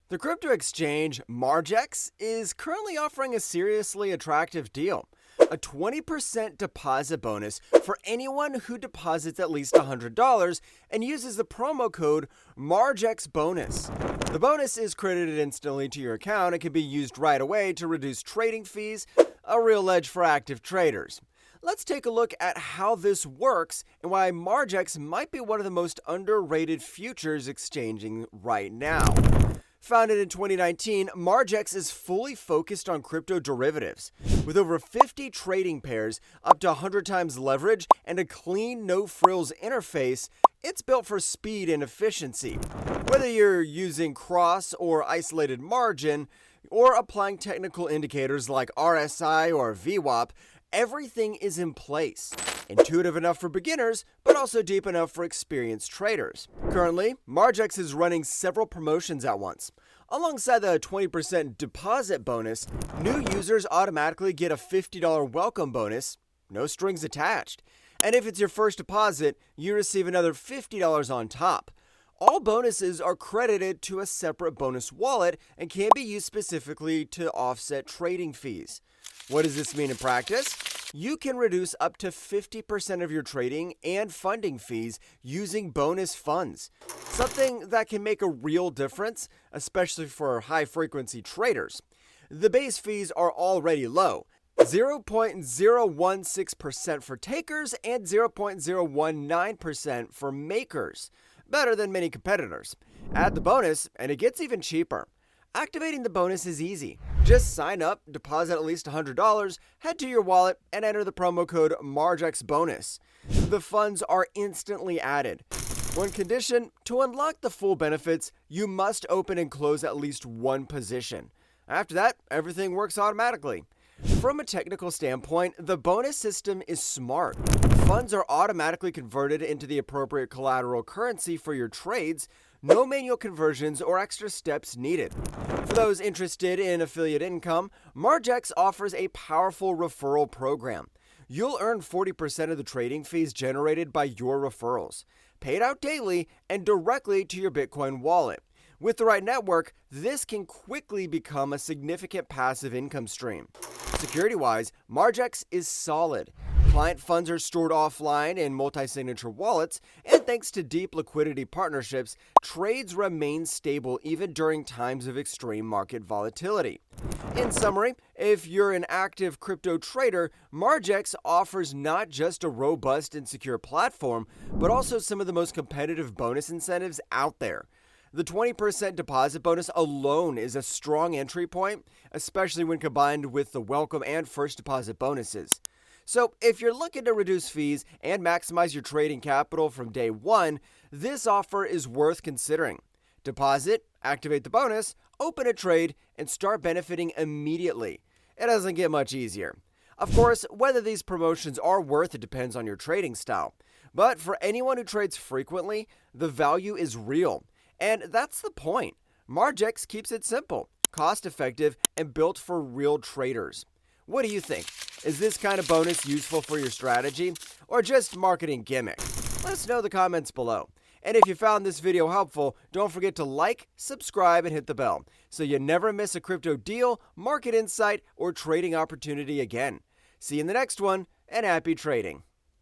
The crypto exchange Margex is currently offering a seriously attractive deal. A 20% deposit bonus for anyone who deposits at least $100 and uses the promo code MARGEXBONUS. The bonus is credited instantly to your account and can be used right away to reduce trading fees, a real edge for active traders. Let's take a look at how this works and why Margex might be one of the most underrated futures exchanging right now. Founded in 2019, Margex is fully focused on crypto derivatives. With over 50 trading pairs, up to 100 times leverage, and a clean, no-frills interface, it's built for speed and efficiency. Whether you're using cross or isolated margin, or applying technical indicators like RSI or VWAP, everything is in place. Intuitive enough for beginners, but also deep enough for experienced traders. Currently, Margex is running several promotions at once. Alongside the 20% deposit bonus, new users automatically get a $50 welcome bonus, no strings attached. And if it's your first deposit, you receive another $50 on top. All bonuses are credited to a separate bonus wallet and can be used specifically to offset trading fees. What does this mean in practice? You can reduce up to 50% of your trading and funding fees using bonus funds, something that can make a real difference, especially for high-frequency traders. The base fees are already low, 0.016% for takers and 0.019% for makers, better than many competitors. Add the bonus, and it gets even cheaper. Activating the bonus is easy. Just sign up, deposit at least $100, head to your wallet, and enter the promo code MARGEXBONUS. The funds are instantly added. One condition: to unlock the full benefits, you must open and close at least one position. After that, everything works automatically. From a technical standpoint, the bonus system is smart. Funds are automatically converted into the appropriate collateral currency for your trades. No manual conversions or extra steps needed. For those interested in affiliate income, Margex offers a powerful referral program. You'll earn 40% of the trading fees generated by your referrals, paid out daily and directly to your Bitcoin wallet. With the right network, this can quickly become a significant passive income stream. Security-wise, Margex is solid. Client funds are stored offline in multi-signature wallets, and thanks to deep liquidity partnerships, trades remain stable even during times of extreme market volatility. In summary, if you're an active crypto trader, Margex offers not just a robust and secure platform, but also some of the most competitive bonus incentives out there. The 20% deposit bonus alone is a strong entry point, especially when combined with the welcome and first deposit bonuses. So if you're looking to reduce fees and maximize your trading capital from day one, this offer is worth considering. Deposit, activate the bonus, open a trade, and start benefiting immediately. It doesn't get much easier. Of course, whether these promotions are worth it depends on your trading style. But for anyone who trades frequently, the value is real. And that's the point. Margex keeps it simple, cost-effective, and built for real traders. What do you think? Is this kind of bonus useful for your strategy, or just marketing gimmick? Let us know in the comments below. And if you found this video helpful, don't forget to like, subscribe, and hit the bell so you never miss a crypto deal, market insight, or trading opportunity again. See you in the next one, and happy trading.